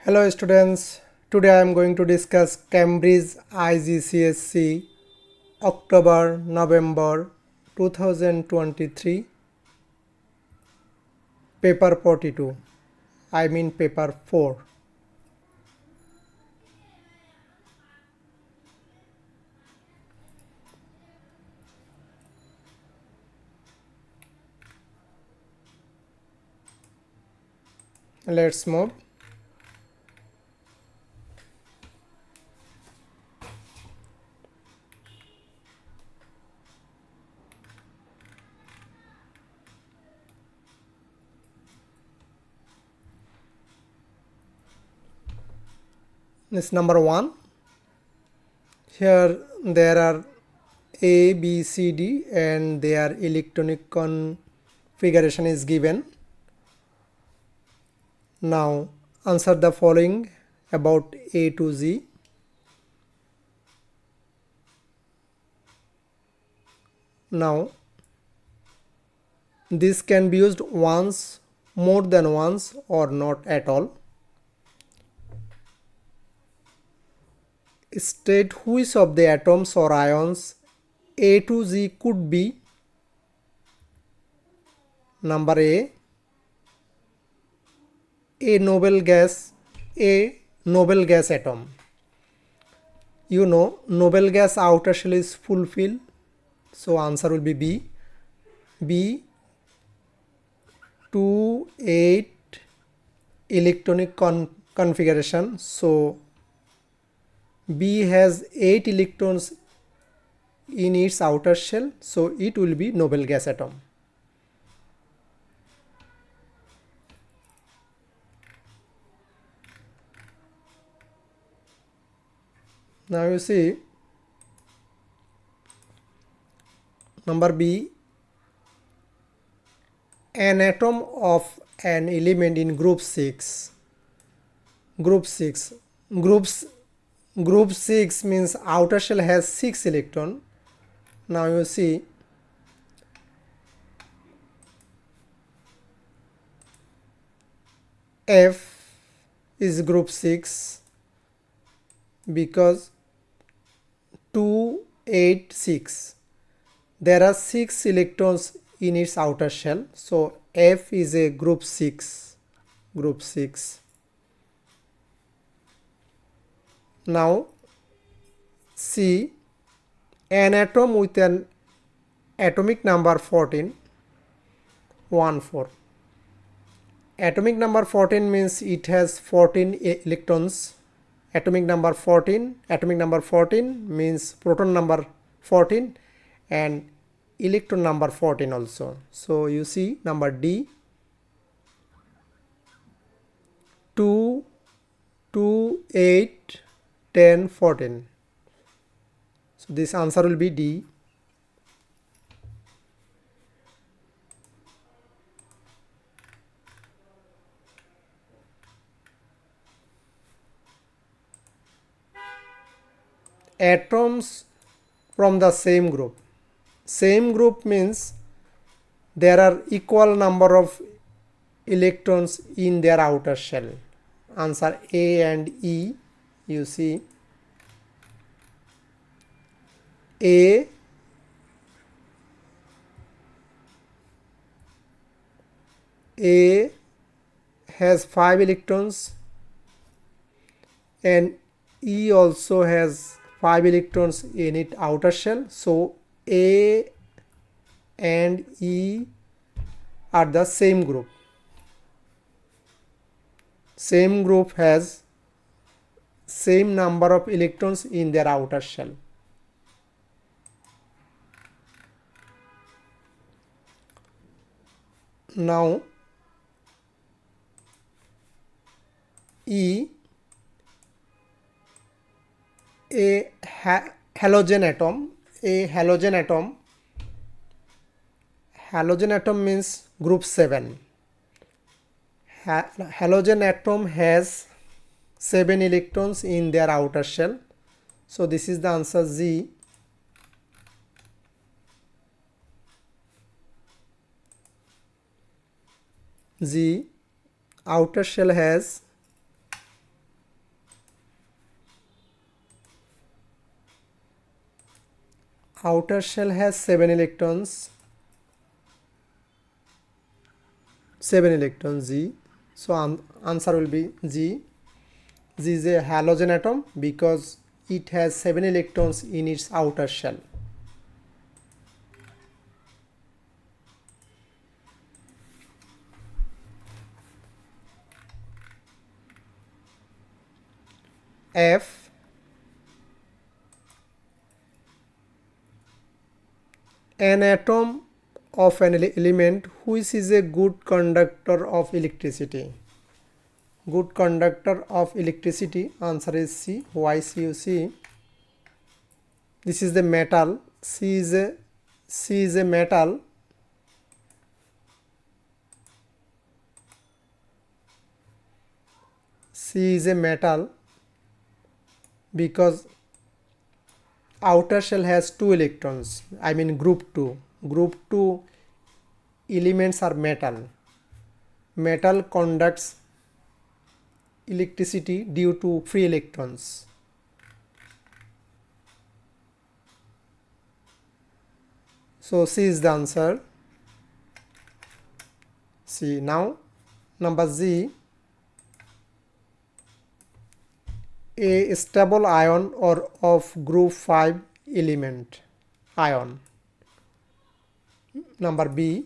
Hello students, today I am going to discuss Cambridge IGCSE October-November 2023 paper 42, I mean paper 4. Let's move. This number 1. Here there are A, B, C, D and their electronic configuration is given. Now answer the following about A to Z. Now this can be used once, more than once, or not at all. State which of the atoms or ions A to Z could be. Number A noble gas atom. You know noble gas outer shell is fulfilled, so answer will be B. B 2 8 electronic configuration, so B has 8 electrons in its outer shell, so it will be noble gas atom. Now you see number B, an atom of an element in group 6 means outer shell has 6 electron. Now you see F is group 6 because 2 8 6, there are 6 electrons in its outer shell, so F is a group 6. Now C, an atom with an atomic number 14. Atomic number 14 means it has 14 electrons. Atomic number 14 means proton number 14 and electron number 14 also. So you see number D 2 8 10 14. So this answer will be D. Atoms from the same group. Same group means there are equal number of electrons in their outer shell. Answer A and E. You see A has 5 electrons and E also has 5 electrons in its outer shell, so A and E are the same group. Same group has same number of electrons in their outer shell. Now E, a halogen atom means group 7. Halogen atom has 7 electrons in their outer shell, so this is the answer Z. Outer shell has outer shell has 7 electrons. 7 electrons G. So answer will be G. G is a halogen atom because it has 7 electrons in its outer shell. F. An atom of an element which is a good conductor of electricity. Good conductor of electricity, answer is C. Why C? This is the metal. C is a metal. C is a metal because outer shell has 2 electrons. I mean group 2. Group 2 elements are metal. Metal conducts electricity due to free electrons. So C is the answer. C. Now number Z. A stable ion or of group 5 element ion. Number B.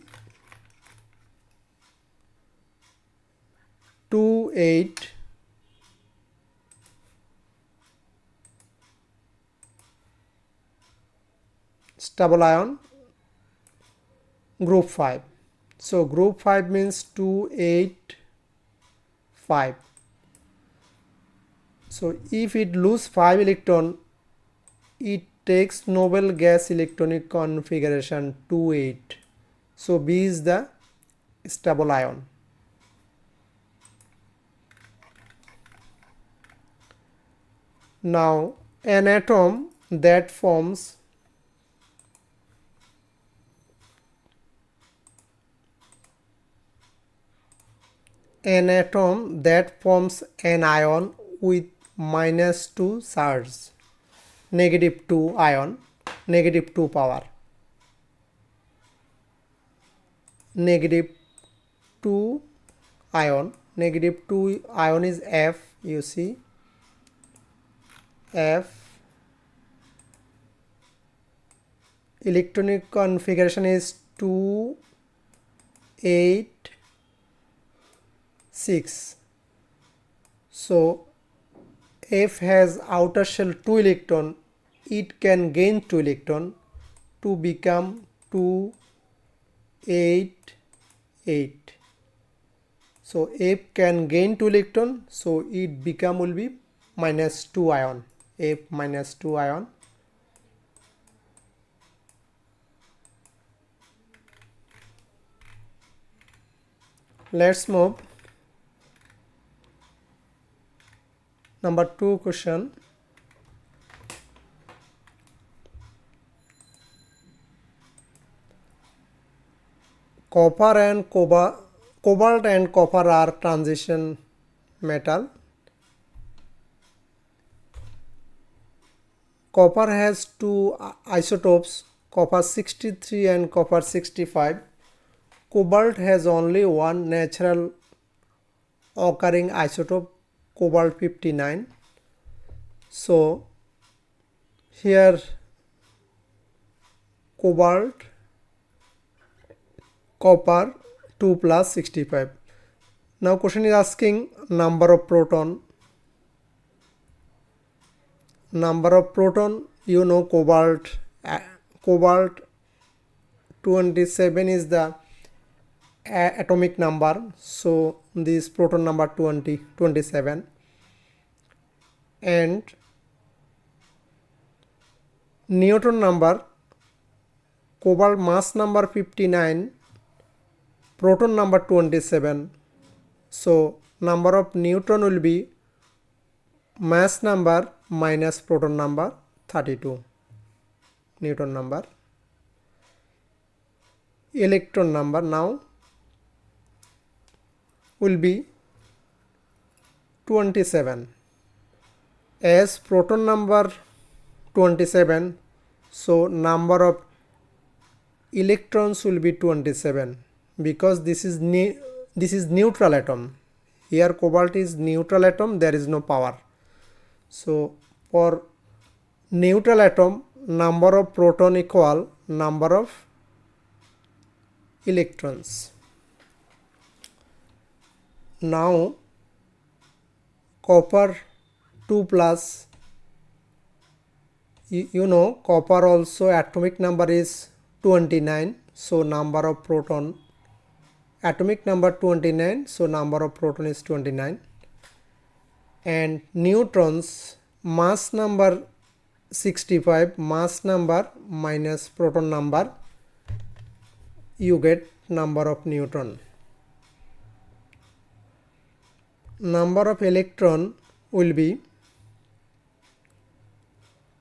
2, 8. Stable ion group 5. So group 5 means 2, 8, 5. So if it lose 5 electron, it takes noble gas electronic configuration 2, 8. So B is the stable ion. Now an atom that forms an ion with -2 charge, -2 ion, -2 power, -2 ion, -2 ion is F. You see F. Electronic configuration is 2, 8, 6. So F has outer shell 2 electron. It can gain 2 electron to become 2, 8, 8. So F can gain 2 electron, so it will be -2 ion. F -2 ion. Let's move. Number 2 question. Copper and cobalt and copper are transition metal. Copper has 2 isotopes, copper 63 and copper 65. Cobalt has only one natural occurring isotope, cobalt 59. So here cobalt, copper 2 plus 65. Now question is asking number of proton. Number of proton, you know, cobalt 27 is the atomic number, so this proton number 27, and neutron number, cobalt mass number 59, proton number 27. So number of neutron will be mass number minus proton number 32. Neutron number. Electron number now will be 27. As proton number 27, So number of electrons will be 27 because this is neutral atom. Here cobalt is neutral atom, there is no power. So for neutral atom, number of proton equal number of electrons. Now copper 2 plus, you know copper also atomic number is 29, so number of proton, atomic number 29, so number of proton is 29. And neutrons mass number 65, mass number minus proton number, you get number of neutron. Number of electron will be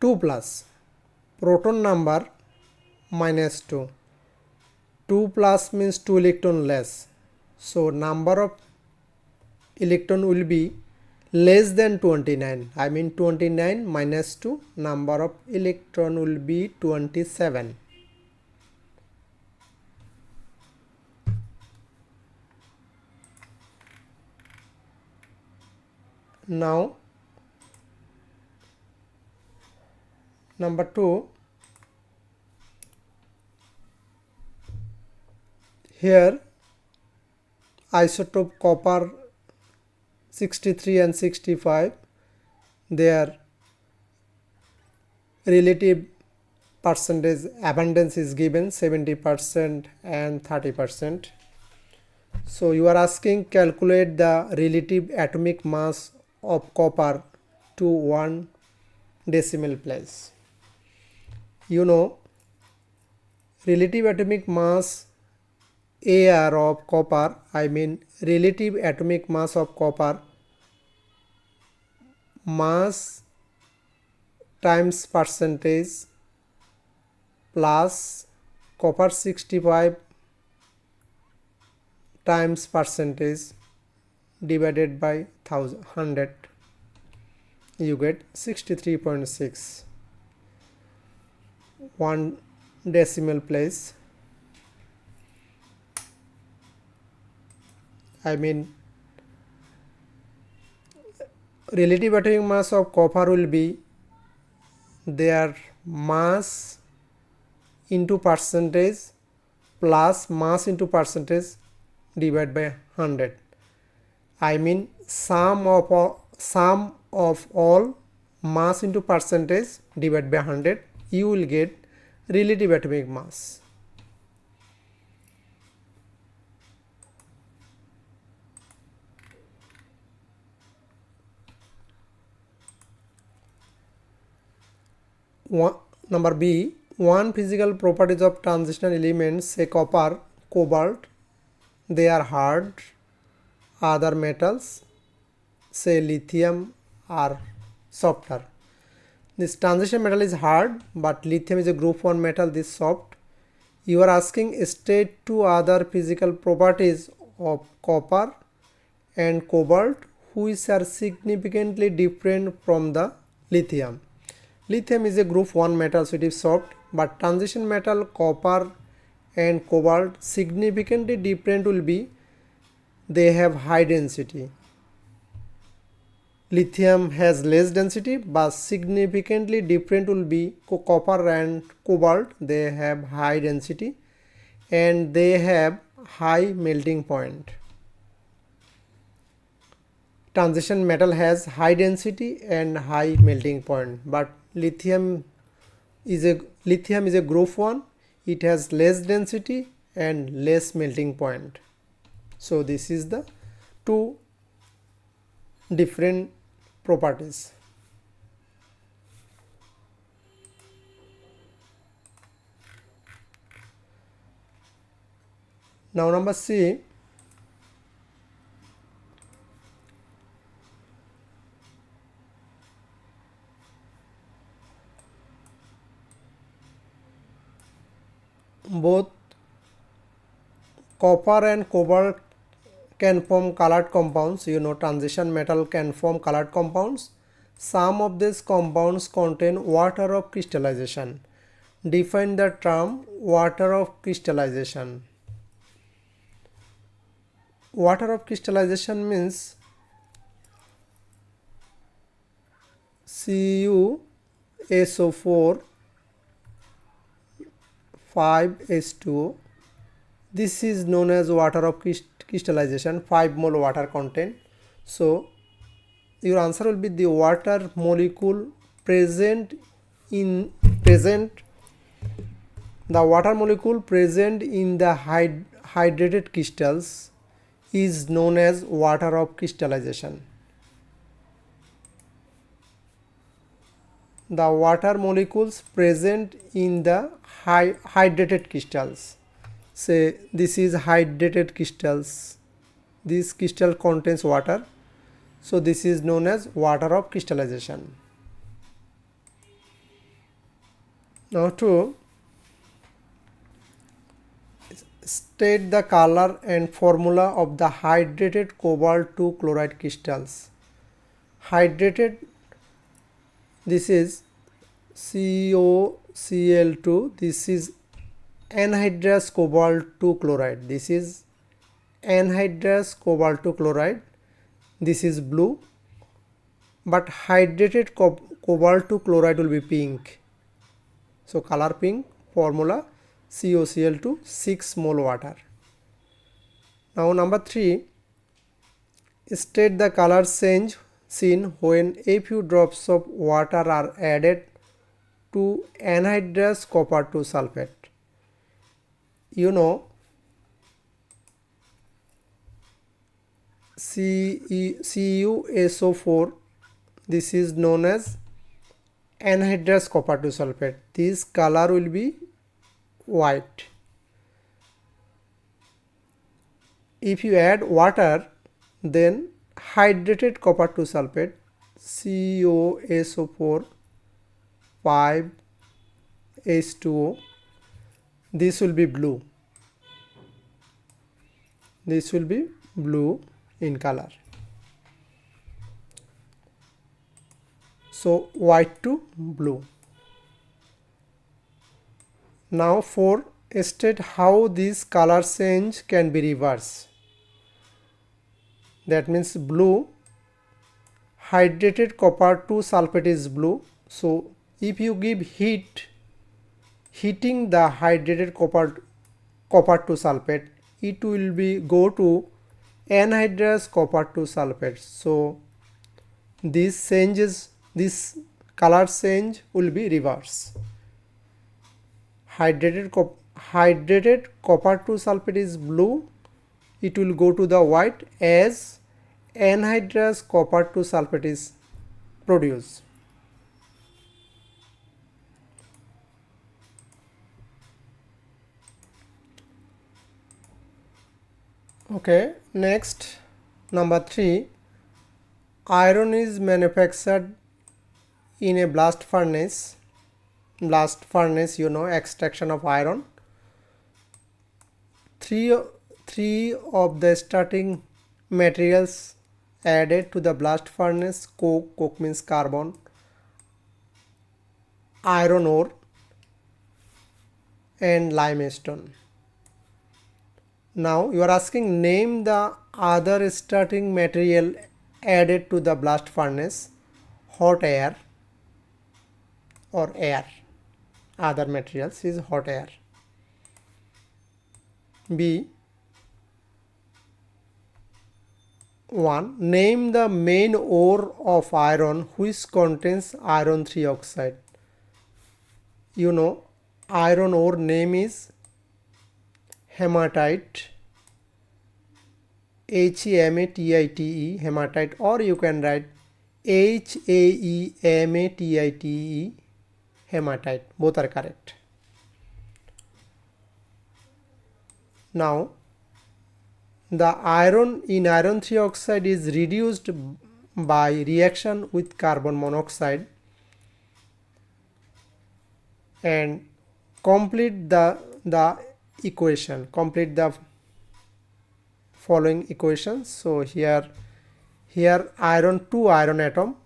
2 plus proton number minus 2. 2 plus means 2 electron less. So number of electron will be less than 29. I mean 29 minus 2, number of electron will be 27. Now number 2, here isotope copper 63 and 65, their relative percentage abundance is given 70% and 30%. So you are asking calculate the relative atomic mass of copper to 1 decimal place. You know relative atomic mass AR of copper, I mean relative atomic mass of copper, mass times percentage plus copper 65 times percentage divided by 100, you get 63.6, 1 decimal place. I mean relative atomic mass of copper will be their mass into percentage plus mass into percentage divided by 100. I mean sum of all mass into percentage divided by 100, you will get relative atomic mass. Number B, one physical properties of transition elements, say copper, cobalt, they are hard. Other metals, say lithium, are softer. This transition metal is hard, but lithium is a group 1 metal, this soft. You are asking state 2 other physical properties of copper and cobalt which are significantly different from the lithium. Lithium is a group 1 metal, so it is soft, but transition metal copper and cobalt significantly different will be they have high density. Lithium has less density, but significantly different will be copper and cobalt, they have high density and they have high melting point. Transition metal has high density and high melting point, but lithium is a group 1, it has less density and less melting point. So this is the 2 different properties. Now number C, both copper and cobalt can form colored compounds. You know transition metal can form colored compounds. Some of these compounds contain water of crystallization. Define the term water of crystallization. Water of crystallization means CuSO4 5H2O. This is known as water of crystallization, 5 mole water content. So your answer will be the water molecule present in the water molecule present in the hydrated crystals is known as water of crystallization. The water molecules present in the hydrated crystals. Say this is hydrated crystals. This crystal contains water. So this is known as water of crystallization. Now to state the color and formula of the hydrated cobalt 2 chloride crystals. Hydrated, this is COCl2, this is anhydrous cobalt 2 chloride, this is anhydrous cobalt 2 chloride, this is blue, but hydrated cobalt 2 chloride will be pink. So color pink, formula COCl2, 6 mole water. Now number 3, state the color change seen when a few drops of water are added to anhydrous copper 2 sulfate. You know, CuSO4, this is known as anhydrous copper 2 sulfate. This color will be white. If you add water, then hydrated copper 2 sulfate, COSO4 5H2O, this will be blue. This will be blue in color. So white to blue. Now for state how this color change can be reversed. That means blue, hydrated copper 2 sulfate is blue. So if you give heating the hydrated copper 2 sulfate, it will be go to anhydrous copper 2 sulfate. So this color change will be reversed. Hydrated copper 2 sulfate is blue, it will go to the white as anhydrous copper 2 sulfate is produced. Okay, next number 3, iron is manufactured in a blast furnace. Blast furnace, you know, extraction of iron. Three of the starting materials added to the blast furnace: coke means carbon, iron ore and limestone. Now you are asking, name the other starting material added to the blast furnace: hot air or air. Other materials is hot air. B. 1. Name the main ore of iron which contains iron 3 oxide. You know, iron ore name is hematite, HEMATITE, hematite, or you can write HAEMATITE, hematite. Both are correct. Now the iron in iron 3 oxide is reduced by reaction with carbon monoxide, and complete the equation, complete the following equations. So here iron, 2 iron atom,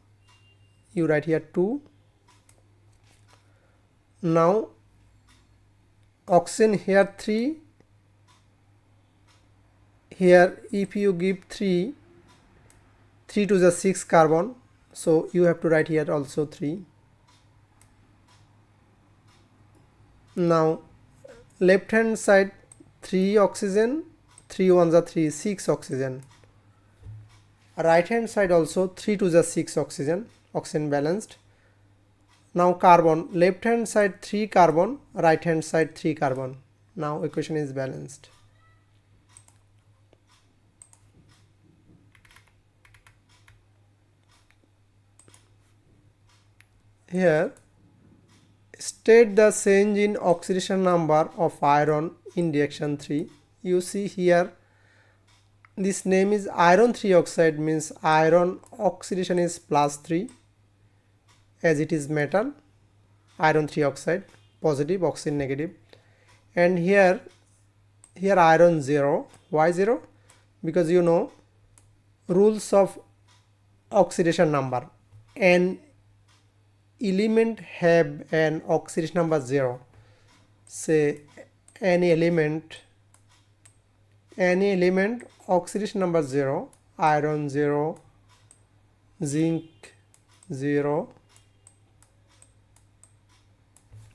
you write here 2. Now oxygen here 3, here if you give 3 to the 6 carbon, so you have to write here also 3. Now left hand side 3 oxygen, 3 1 the 3, 6 oxygen. Right hand side also 3 to the 6 oxygen, oxygen balanced. Now carbon, left hand side 3 carbon, right hand side 3 carbon. Now equation is balanced. Here state the change in oxidation number of iron in reaction 3. You see here this name is iron 3 oxide, means iron oxidation is +3 as it is metal. Iron 3 oxide positive, oxygen negative. And here iron 0. Why 0? Because you know rules of oxidation number. An element have an oxidation number 0. Say any element oxidation number 0, iron 0, zinc 0.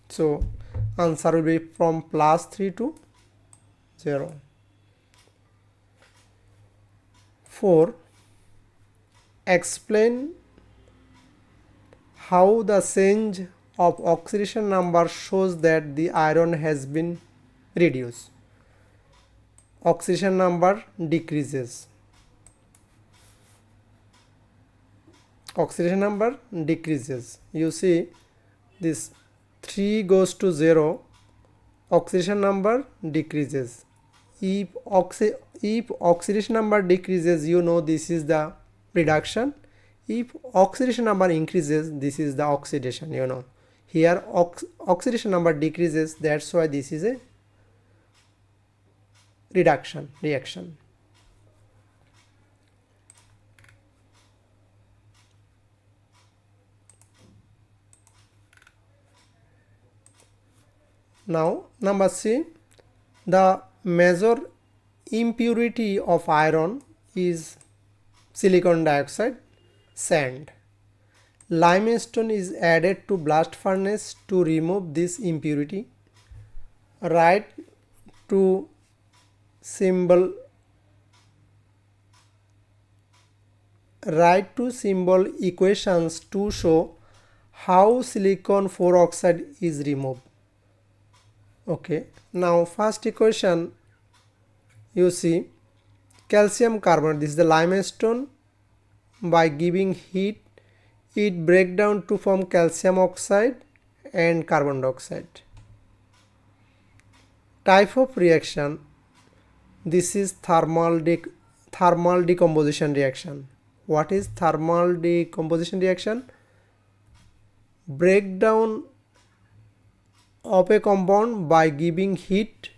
So answer will be from +3 to 0. 4. Explain how the change of oxidation number shows that the iron has been reduced. Oxidation number decreases. Oxidation number decreases. You see this 3 goes to 0, oxidation number decreases. If oxidation number decreases, you know this is the reduction. If oxidation number increases, this is the oxidation, you know. Here oxidation number decreases, that's why this is a reaction. Now number C, the major impurity of iron is silicon dioxide, sand. Limestone is added to blast furnace to remove this impurity. Write to symbol equations to show how silicon 4 oxide is removed. Okay, now first equation, you see calcium carbonate, this is the limestone. By giving heat, it breaks down to form calcium oxide and carbon dioxide. Type of reaction, this is thermal decomposition reaction. What is thermal decomposition reaction? Breakdown of a compound by giving heat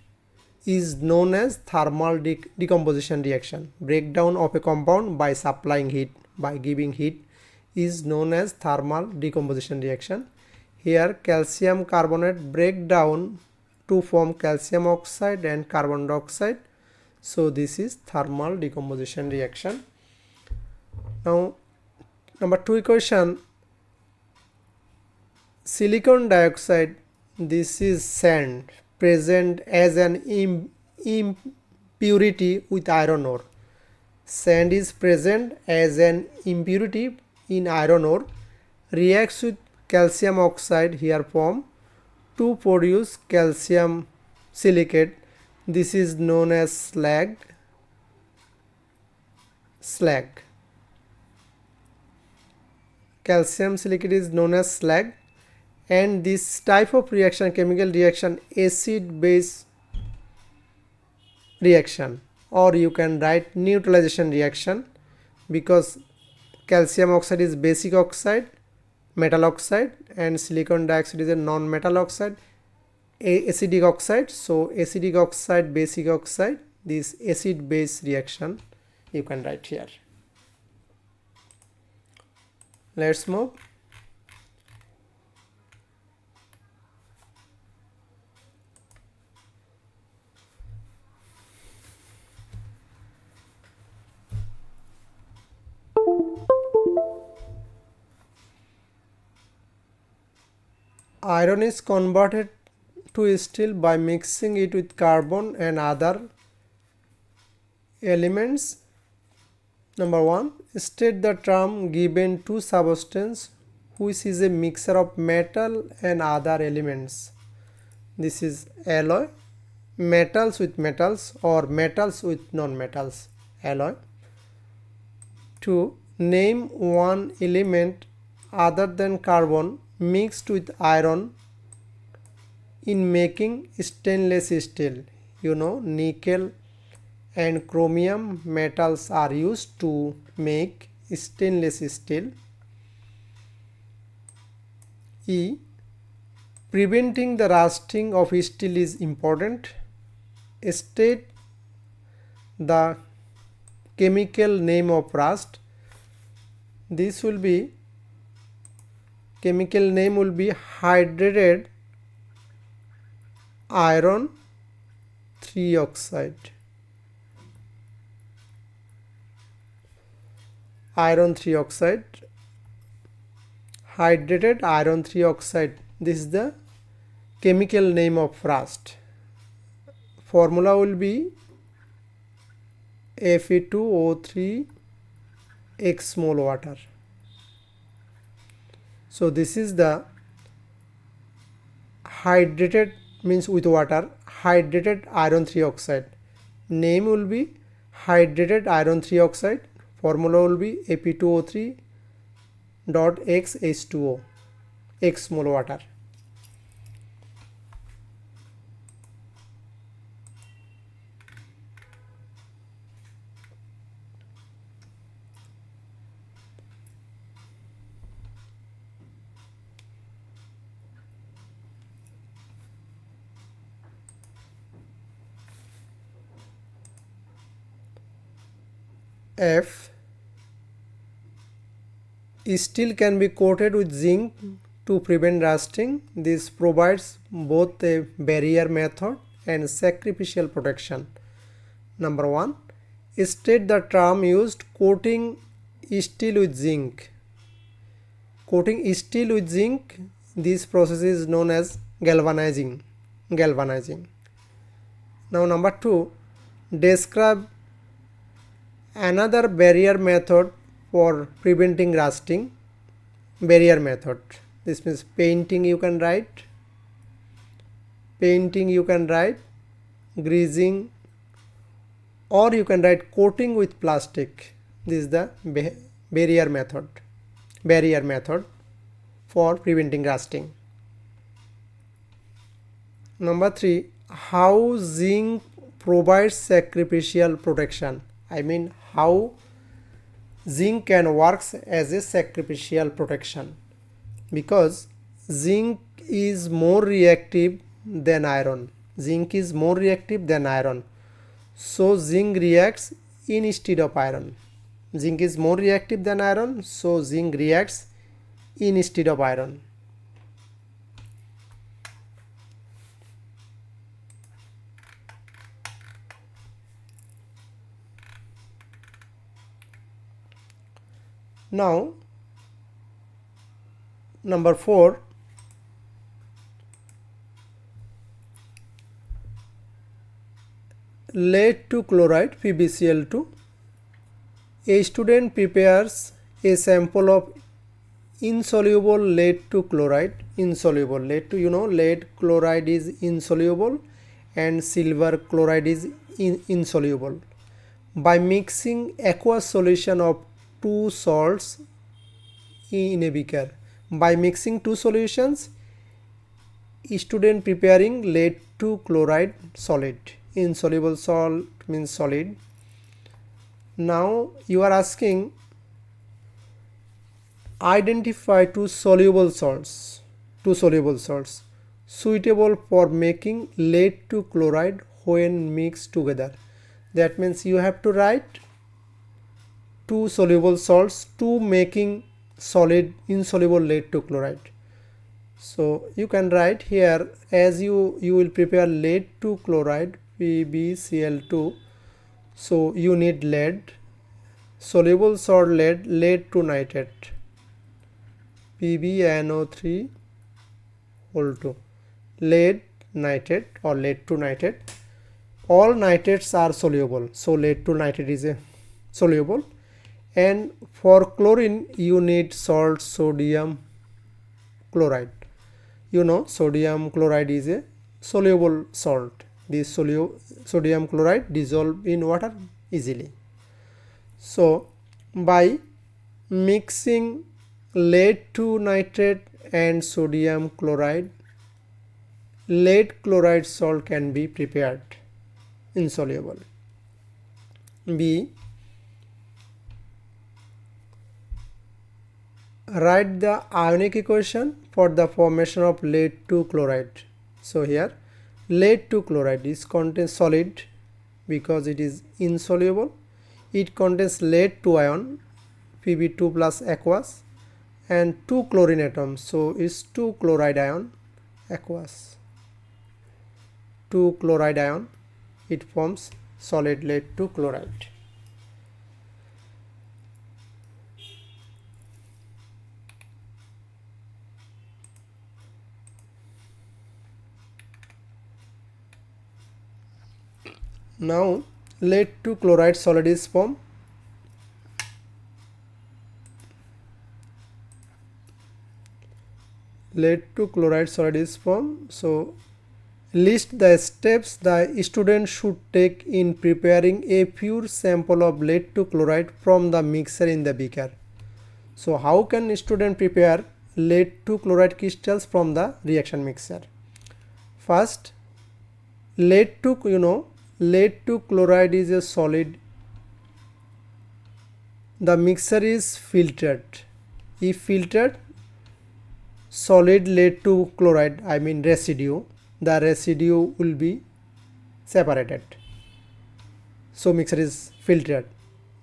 is known as thermal decomposition reaction. Breakdown of a compound by supplying heat, by giving heat, is known as thermal decomposition reaction. Here calcium carbonate break down to form calcium oxide and carbon dioxide. So this is thermal decomposition reaction. Now number 2 equation, silicon dioxide, this is sand present as an impurity with iron ore. Sand is present as an impurity in iron ore, reacts with calcium oxide here form to produce calcium silicate. This is known as slag. Calcium silicate is known as slag. And this type of reaction, chemical reaction, acid base reaction, or you can write neutralization reaction, because calcium oxide is basic oxide, metal oxide, and silicon dioxide is a non-metal oxide, acidic oxide. So acidic oxide, basic oxide, this acid base reaction you can write here. Let's move. Iron is converted to steel by mixing it with carbon and other elements. Number 1. State the term given to substance which is a mixture of metal and other elements. This is alloy. Metals with metals or metals with non-metals. Alloy. 2. Name one element other than carbon mixed with iron in making stainless steel. You know, nickel and chromium metals are used to make stainless steel. E. Preventing the rusting of steel is important. State the chemical name of rust. This will be, chemical name will be hydrated iron 3 oxide. Iron 3 oxide, hydrated iron 3 oxide. This is the chemical name of rust. Formula will be Fe2O3 x mole water. So this is the hydrated, means with water, hydrated iron 3 oxide. Name will be hydrated iron 3 oxide. Formula will be Fe2O3 dot x H2O x mole water. F. Steel can be coated with zinc to prevent rusting. This provides both a barrier method and sacrificial protection. Number 1. State the term used, coating steel with zinc. Coating steel with zinc, this process is known as galvanizing. Now number 2. Describe another barrier method for preventing rusting. Barrier method, this means painting you can write, greasing, or you can write coating with plastic. This is the barrier method for preventing rusting. Number 3. How zinc provides sacrificial protection. I mean, how zinc can works as a sacrificial protection, because zinc is more reactive than iron. So zinc reacts instead of iron. Zinc is more reactive than iron, so zinc reacts instead of iron. Now number 4. Lead to chloride PbCl2. A student prepares a sample of insoluble lead to chloride. Insoluble lead to, you know, lead chloride is insoluble and silver chloride is insoluble. By mixing aqueous solution of two salts in a beaker. By mixing two solutions, student preparing lead to chloride solid. Insoluble salt means solid. Now you are asking, identify two soluble salts suitable for making lead to chloride when mixed together. That means you have to write two soluble salts to making solid insoluble lead to chloride. So you can write here, as you will prepare lead to chloride PbCl2. So you need lead, soluble salt lead to nitrate PbNO3 equal to lead nitrate or lead to nitrate. All nitrates are soluble, so lead to nitrate is a soluble. And for chlorine you need salt sodium chloride. You know sodium chloride is a soluble salt. This sodium chloride dissolve in water easily. So by mixing lead to nitrate and sodium chloride, lead chloride salt can be prepared insoluble. B. Write the ionic equation for the formation of lead 2 chloride. So here lead 2 chloride is contains solid because it is insoluble. It contains lead 2 ion Pb2 plus aqueous and 2 chlorine atoms, so it's 2 chloride ion aqueous, 2 chloride ion, it forms solid lead 2 chloride. Now lead 2 chloride solid is formed. Lead 2 chloride solid is formed. So list the steps the student should take in preparing a pure sample of lead 2 chloride from the mixture in the beaker. So how can student prepare lead 2 chloride crystals from the reaction mixture? First, lead 2 chloride is a solid. The mixture is filtered. If filtered, solid lead 2 chloride, I mean residue, the residue will be separated. So mixture is filtered.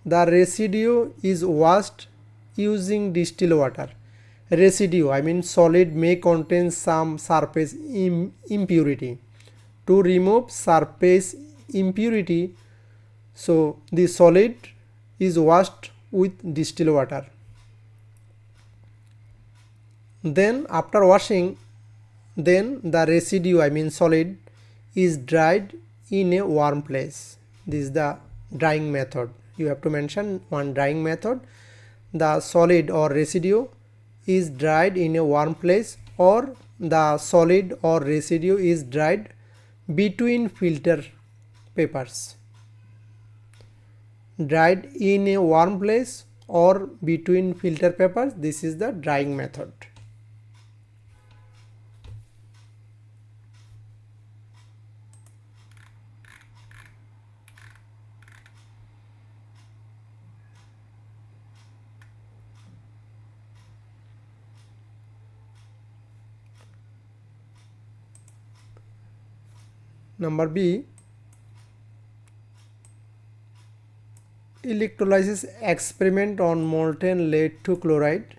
The residue is washed using distilled water. Residue, I mean solid, may contain some surface impurity. To remove surface impurity, so the solid is washed with distilled water. Then after washing, then the residue, I mean solid, is dried in a warm place. This is the drying method. You have to mention one drying method. The solid or residue is dried in a warm place, or the solid or residue is dried between filter papers. Dried in a warm place or between filter papers, this is the drying method. Number B, electrolysis experiment on molten lead 2 chloride.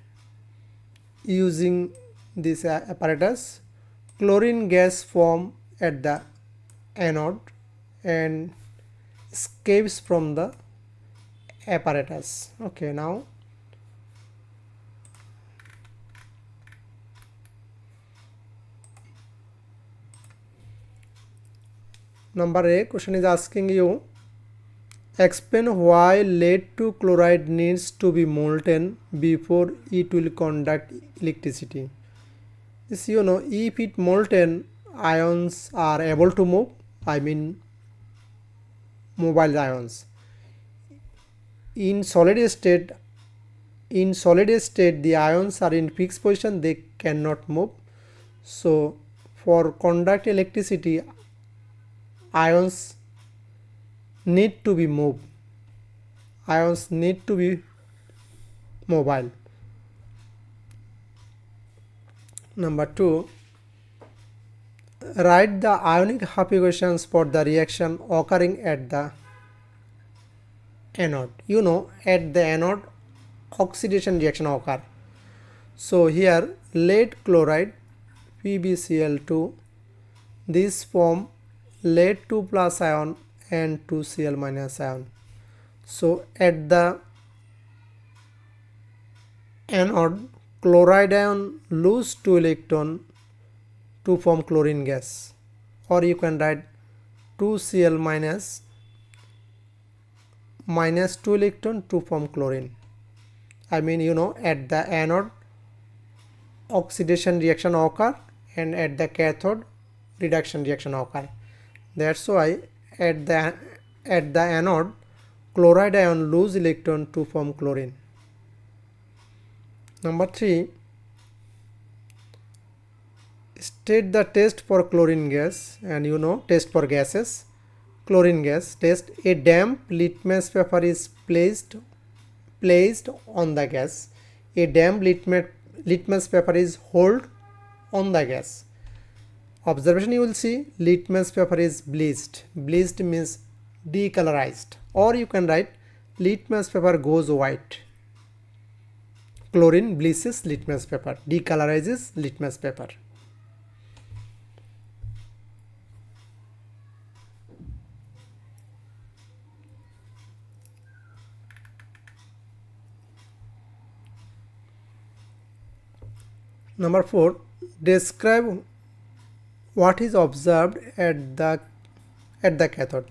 Using this apparatus, chlorine gas form at the anode and escapes from the apparatus. Okay, now number A question is asking you, explain why lead 2 chloride needs to be molten before it will conduct electricity. This if it molten, ions are able to move, I mean mobile ions. In solid state the ions are in fixed position, they cannot move. So for conduct electricity, ions need to be moved. Ions need to be mobile. Number 2, write the ionic half equations for the reaction occurring at the anode. At the anode oxidation reaction occur. So here lead chloride PbCl2, this form lead 2 plus ion and 2Cl minus ion. So at the anode, chloride ion lose 2 electron to form chlorine gas, or you can write 2Cl minus 2 electron to form chlorine. I mean, at the anode oxidation reaction occur and at the cathode reduction reaction occur. That's why at the anode chloride ion lose electron to form chlorine. Number 3, state the test for chlorine gas, and test for gases. Chlorine gas test: a damp litmus paper is placed on the gas. A damp litmus paper is held on the gas. Observation: you will see litmus paper is bleached. Bleached means decolorized, or you can write litmus paper goes white. Chlorine bleaches litmus paper, decolorizes litmus paper. Number 4, describe what is observed at the cathode.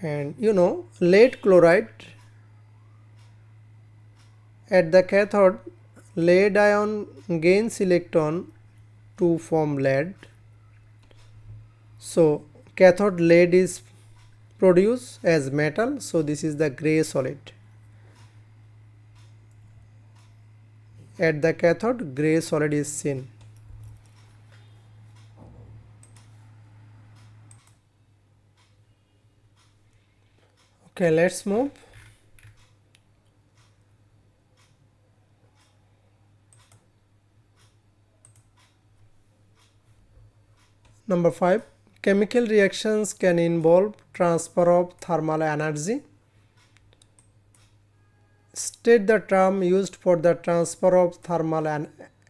And lead chloride at the cathode, lead ion gains electron to form lead. So cathode lead is produced as metal, so this is the gray solid. At the cathode, gray solid is seen. Okay, let's move. Number 5, chemical reactions can involve transfer of thermal energy. State the term used for the transfer of thermal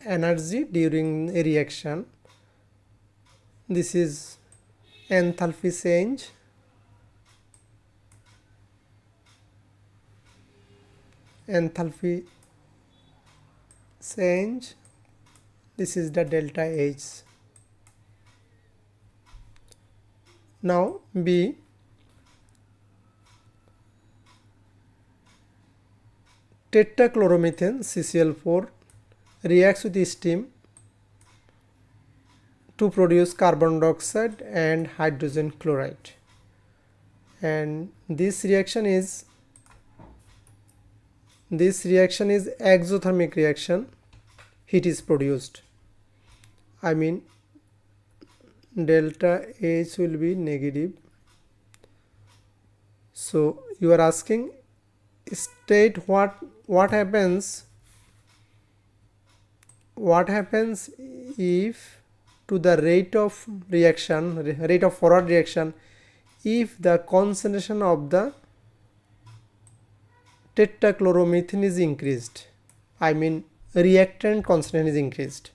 energy during a reaction. This is enthalpy change. Enthalpy change. This is the delta H. Now B, tetrachloromethane CCl4 reacts with steam to produce carbon dioxide and hydrogen chloride, and this reaction is exothermic reaction. Heat is produced. I mean, delta H will be negative. So you are asking, state what happens if to the rate of forward reaction, if the concentration of the tetrachloromethane is increased. I mean, reactant concentration is increased.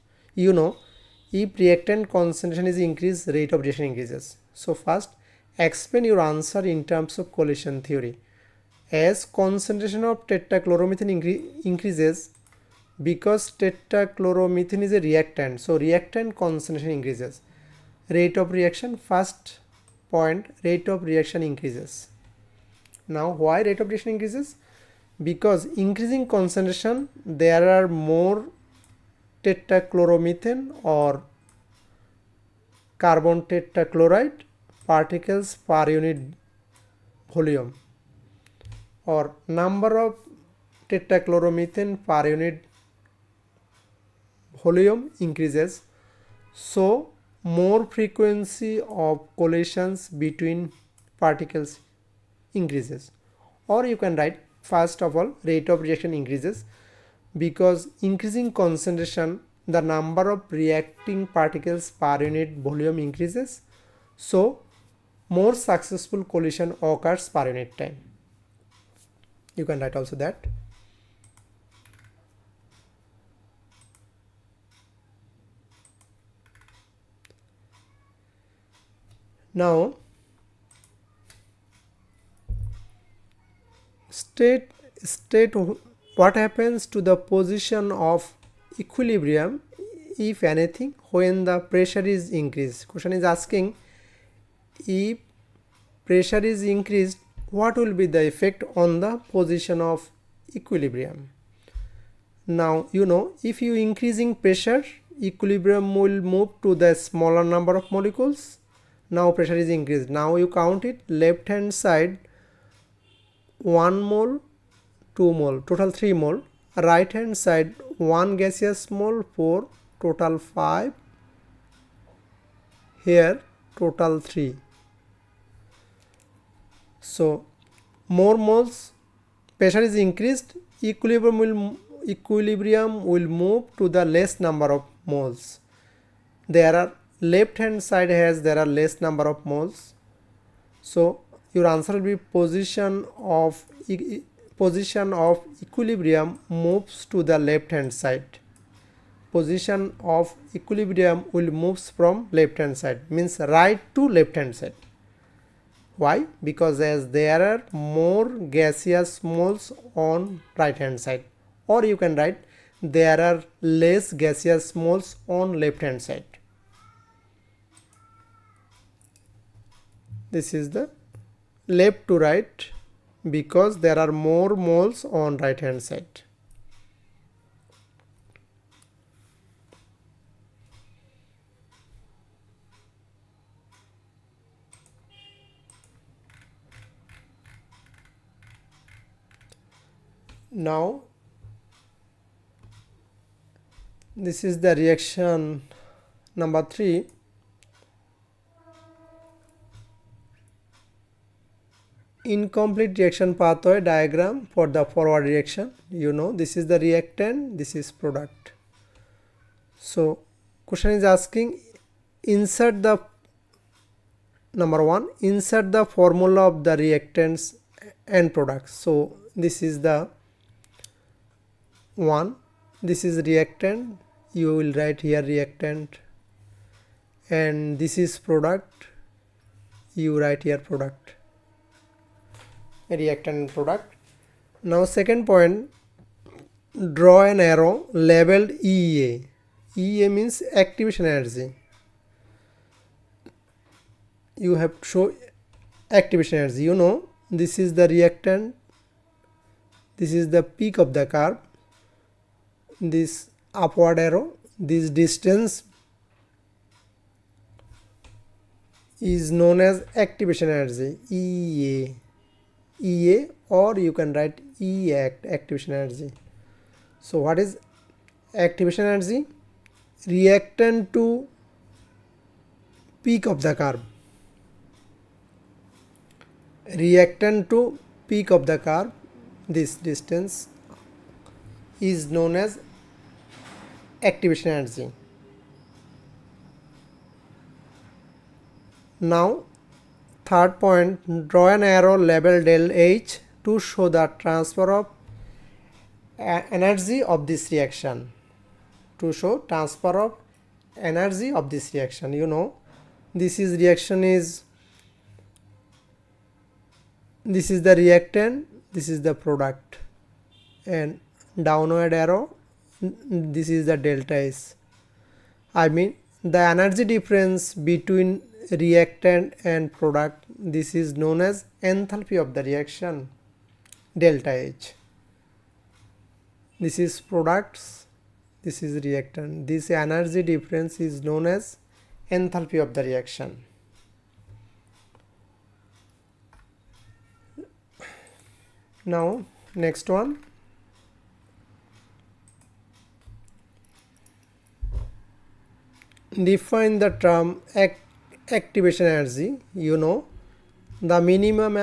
If reactant concentration is increased, rate of reaction increases. So first, explain your answer in terms of collision theory. As concentration of tetrachloromethane increases, because tetrachloromethane is a reactant, so reactant concentration increases. Rate of reaction, first point, rate of reaction increases. Now why rate of reaction increases? Because increasing concentration, there are more tetrachloromethane or carbon tetrachloride particles per unit volume, or number of tetrachloromethane per unit volume increases, so more frequency of collisions between particles increases. Or you can write, first of all, rate of reaction increases because increasing concentration, the number of reacting particles per unit volume increases, so more successful collision occurs per unit time. You can write also that. Now state what happens to the position of equilibrium if anything, when the pressure is increased. Question is asking, if pressure is increased, what will be the effect on the position of equilibrium? Now, if you increasing pressure, equilibrium will move to the smaller number of molecules. Now pressure is increased. Now you count it, left hand side 1 mole, 2 mole, total 3 mole. Right hand side 1 gaseous mole, 4, total 5. Here total 3. So more moles, pressure is increased, equilibrium will move to the less number of moles. There are left hand side there are less number of moles. So your answer will be position of equilibrium moves to the left hand side. Position of equilibrium will moves from left hand side, means right to left hand side. Why? Because as there are more gaseous moles on right hand side, or you can write there are less gaseous moles on left hand side. This is the left to right because there are more moles on right hand side. Now this is the reaction number 3. Incomplete reaction pathway diagram for the forward reaction. This is the reactant, this is product. So question is asking, insert the number 1, insert the formula of the reactants and products. So this is the 1, this is reactant, you will write here reactant, and this is product, you write here product, reactant and product. Now second point, draw an arrow labeled EA. EA means activation energy. You have to show activation energy. This is the reactant, this is the peak of the curve, this upward arrow, this distance is known as activation energy, EA, or you can write EACT, activation energy. So what is activation energy? Reactant to peak of the curve. Reactant to peak of the curve, this distance is known as activation energy. Now third point, draw an arrow labeled del H to show the transfer of energy of this reaction. To show transfer of energy of this reaction. This is the reactant, this is the product, and downward arrow, this is the delta S. I mean the energy difference between reactant and product, this is known as enthalpy of the reaction, delta H. This is products, this is reactant. This energy difference is known as enthalpy of the reaction. Now next one, define the term activation energy. The minimum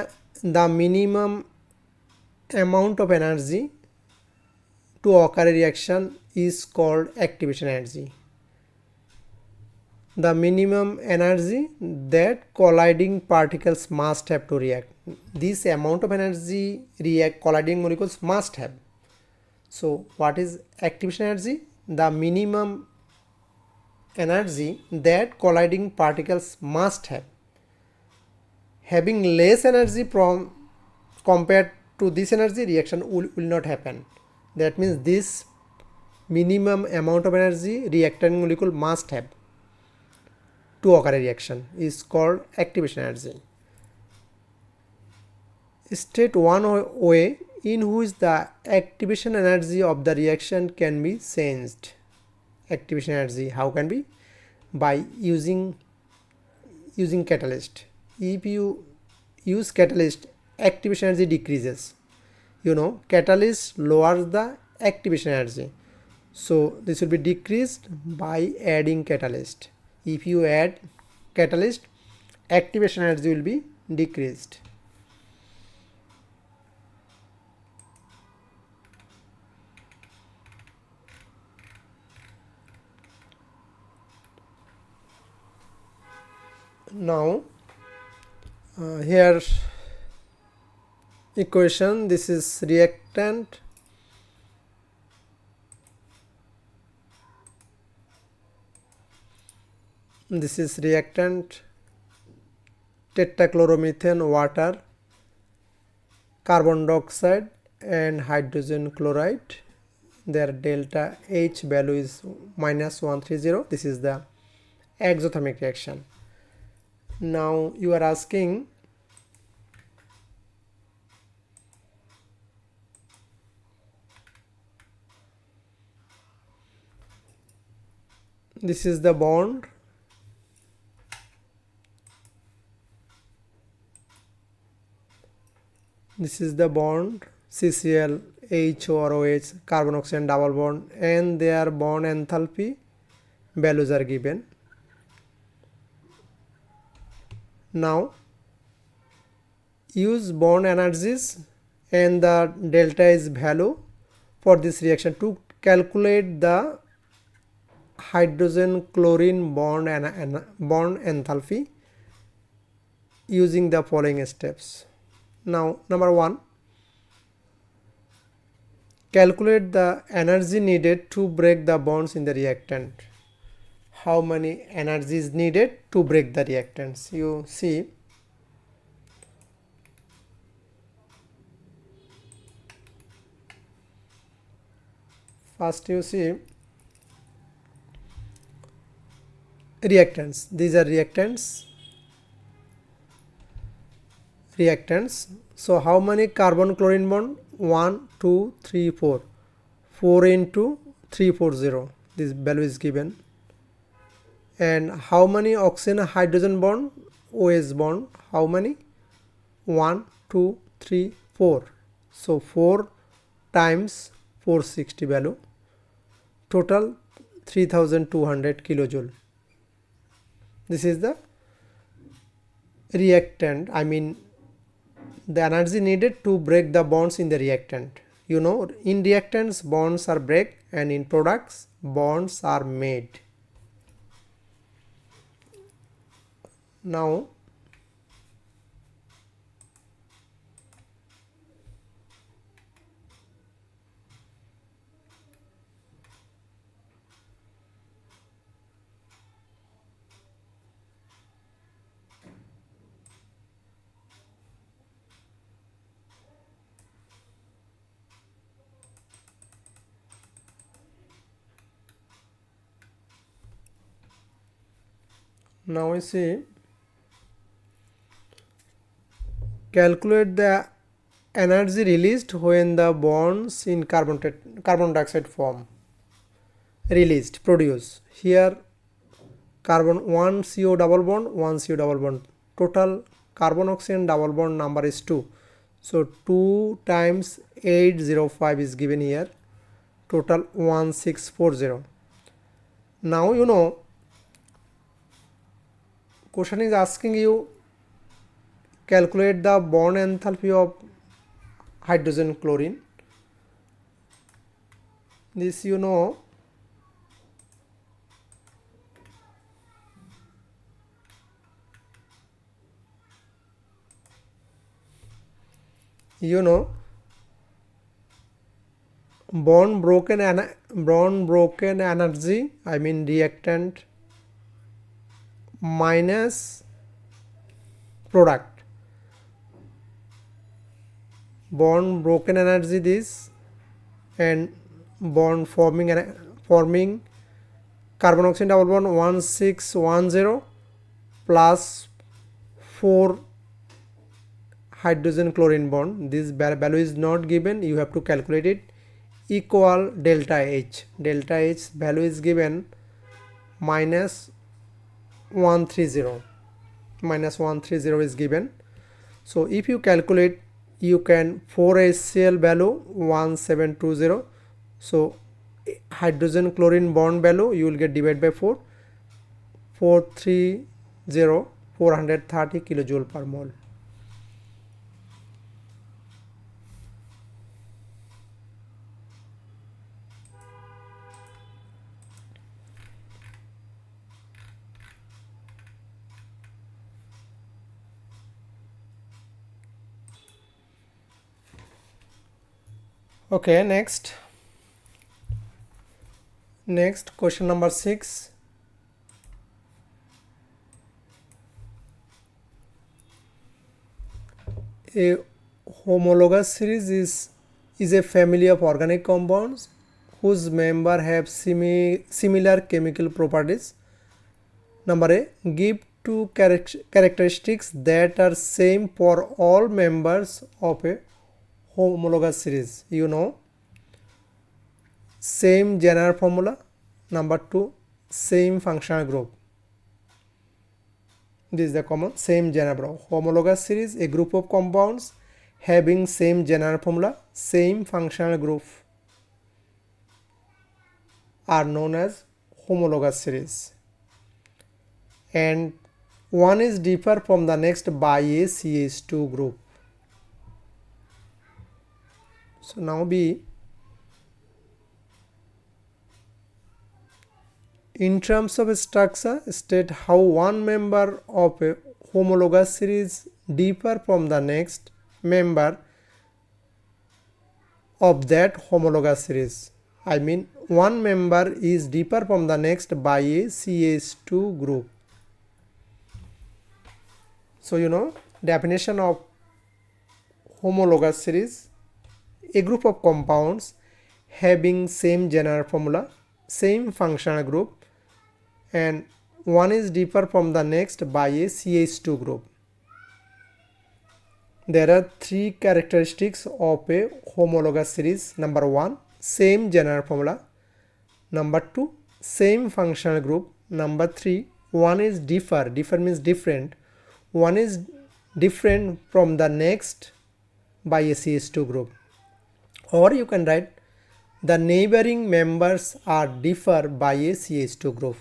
amount of energy to occur a reaction is called activation energy. The minimum energy that colliding particles must have to react. This amount of energy colliding molecules must have. So what is activation energy? The minimum energy that colliding particles must have. Having less energy compared to this energy, reaction will not happen. That means this minimum amount of energy reactant molecule must have to occur a reaction is called activation energy. State one way in which the activation energy of the reaction can be changed. Activation energy how can be? By using catalyst. If you use catalyst, activation energy decreases. Catalyst lowers the activation energy, so this will be decreased by adding catalyst. If you add catalyst, activation energy will be decreased. Now here equation, this is reactant, this is reactant tetrachloromethane water, carbon dioxide and hydrogen chloride. Their delta H value is -130. This is the exothermic reaction. Now you are asking this is the bond, this is the bond CCl H or OH, carbon oxygen double bond, and their bond enthalpy values are given. Now use bond energies and the delta H value for this reaction to calculate the hydrogen chlorine bond and bond enthalpy using the following steps. Now number 1, calculate the energy needed to break the bonds in the reactant. How many energy is needed to break the reactants? You see, first you see reactants. These are reactants. So how many carbon chlorine bond? 1 2 3 4. 4 into 340. This value is given. And how many oxygen hydrogen bond? OH bond. How many? 1 2 3 4. So 4 times 460 value. Total 3200 kilojoule. This is the reactant, the energy needed to break the bonds in the reactant. In reactants bonds are break and in products bonds are made. Now we see, calculate the energy released when the bonds in carbon dioxide form produce. Here carbon 1 CO double bond, 1 CO double bond. Total carbon oxygen double bond number is 2. So 2 times 805 is given here. Total 1640. Now question is asking you calculate the bond enthalpy of hydrogen chlorine. This bond broken energy, reactant minus product. Bond broken energy this and bond forming carbon oxygen double bond 1610 plus 4 hydrogen chlorine bond. This value is not given, you have to calculate it, equal delta H. Delta H value is given minus 130. Minus 130 is given. So if you calculate, you can 4HCl value 1720. So hydrogen chlorine bond value you will get divided by 4, 430 kilojoule per mole. Okay, next question number 6. A homologous series is a family of organic compounds whose members have similar chemical properties. Number A, give two characteristics that are same for all members of a homologous series. You know, same general formula. Number 2, same functional group. This is the common same general. Homologous series, a group of compounds having same general formula, same functional group are known as homologous series, and one is differ from the next by a CH2 group. So now B, in terms of structure, state how one member of a homologous series differ from the next member of that homologous series. I mean, one member is differ from the next by a CH2 group. So you know, definition of homologous series, a group of compounds having same general formula, same functional group, and one is differ from the next by a CH2 group. There are three characteristics of a homologous series. Number 1, same general formula. Number 2, same functional group. Number 3, one is differ means different. One is different from the next by a CH2 group. Or you can write the neighboring members are differ by a CH2 group.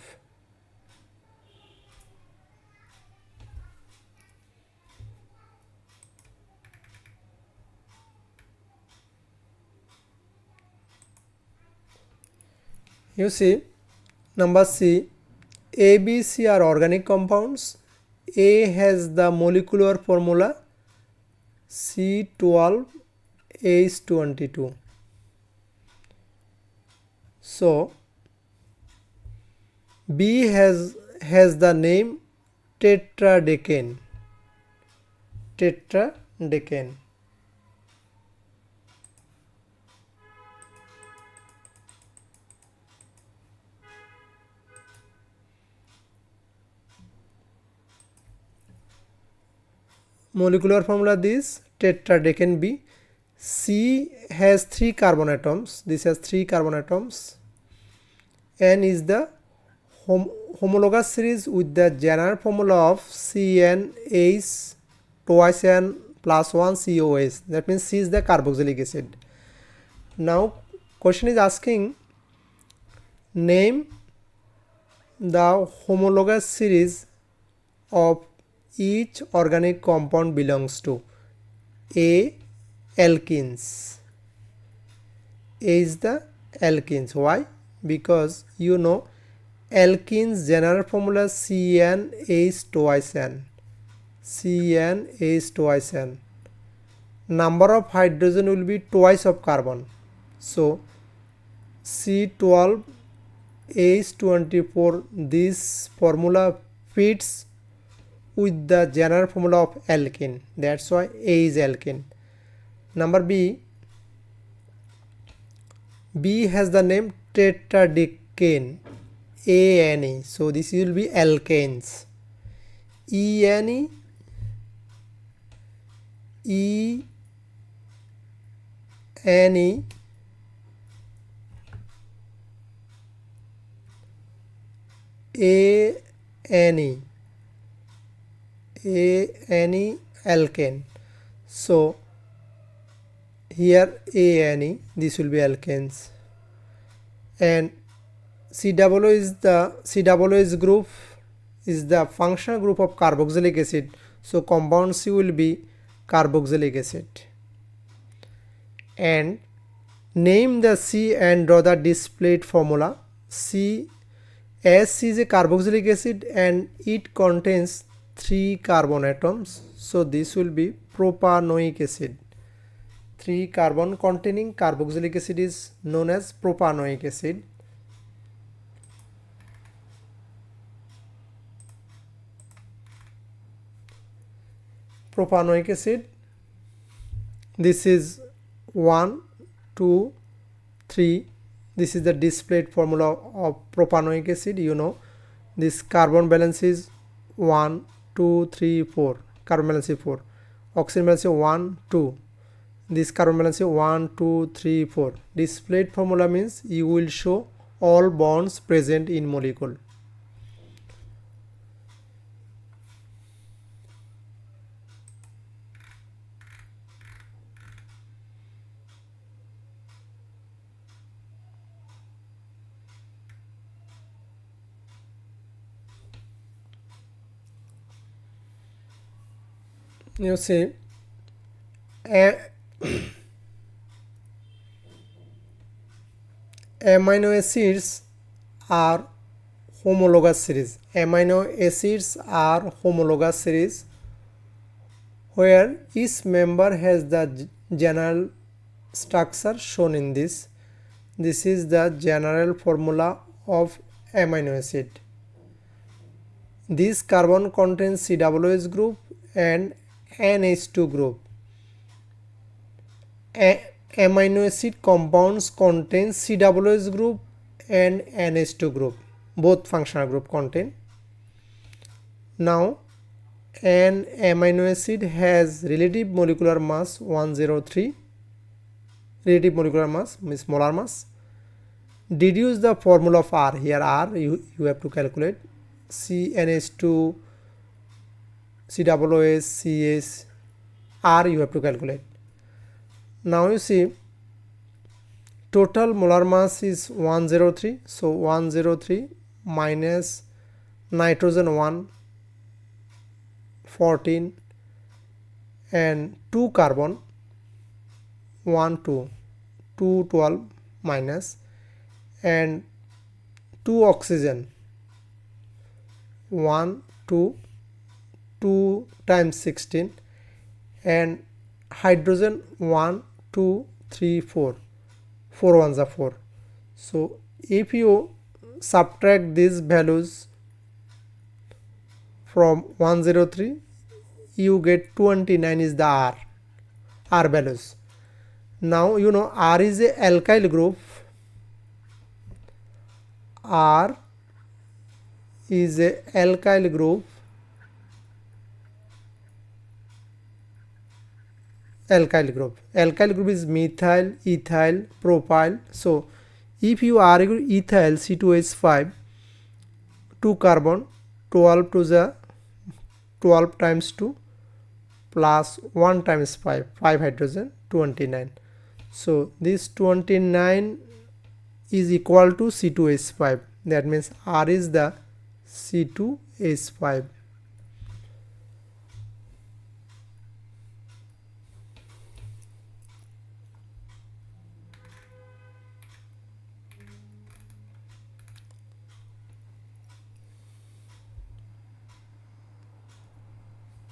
You see, number C, A, B, C are organic compounds. A has the molecular formula C12H22. So B has the name tetradecane. Molecular formula this tetradecane B. C has 3 carbon atoms. This has 3 carbon atoms. N is the homologous series with the general formula of CnH twice N plus 1 COH. That means C is the carboxylic acid. Now question is asking, name the homologous series of each organic compound belongs to. A, alkenes. A is the alkenes. Why? Because you know alkenes general formula CnH twice N. CnH twice N. Number of hydrogen will be twice of carbon. So C12H24, this formula fits with the general formula of alkene. That's why A is alkene. Number B, B has the name tetradecane, ANE. So this will be alkanes. ENE, ENE, ANE, ANE, alkane. So here ANE, this will be alkanes, and COOH group is the functional group of carboxylic acid. So compound C will be carboxylic acid. And name the C and draw the displayed formula. C, as C is a carboxylic acid and it contains 3 carbon atoms. So this will be propanoic acid. 3 carbon containing carboxylic acid is known as propanoic acid. Propanoic acid, this is 1, 2, 3. This is the displayed formula of propanoic acid. You know, this carbon balance is 1, 2, 3, 4. Carbon balance is 4. Oxygen balance is 1, 2. This carbon balance is 1, 2, 3, 4. Displayed formula means you will show all bonds present in molecule. You see, amino acids are homologous series. Amino acids are homologous series where each member has the general structure shown in this. This is the general formula of amino acid. This carbon contains COOH group and NH2 group. Amino acid compounds contain COOH group and NH2 group. Both functional group contain. Now an amino acid has relative molecular mass 103. Relative molecular mass means molar mass. Deduce the formula of R. Here R you have to calculate. CNH2, COOH, CH, R you have to calculate. Now you see total molar mass is 103. So 103 minus nitrogen 1, 14 and 2 carbon 1, 2, 2, 12 minus and 2 oxygen 1, 2, 2 times 16 and hydrogen 1, 2, 3, 4. 4 ones are 4. So if you subtract these values from 103, you get 29 is the R values. Now you know R is a alkyl group. R is a alkyl group. Alkyl group is methyl, ethyl, propyl. So if you argue ethyl C2H5, 2 carbon, 12 to the 12 times 2 plus 1 times 5 hydrogen, 29. So this 29 is equal to C2H5. That means R is the C2H5.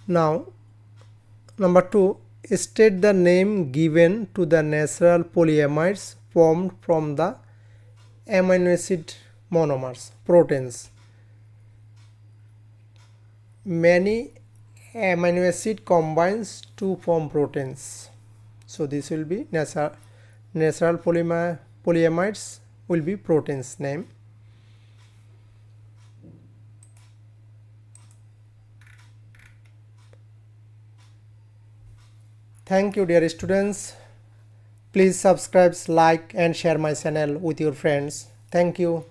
Now number 2, state the name given to the natural polyamides formed from the amino acid monomers, proteins. Many amino acid combines to form proteins. So this will be natural polyamides will be proteins name. Thank you dear students. Please subscribe, like and share my channel with your friends. Thank you.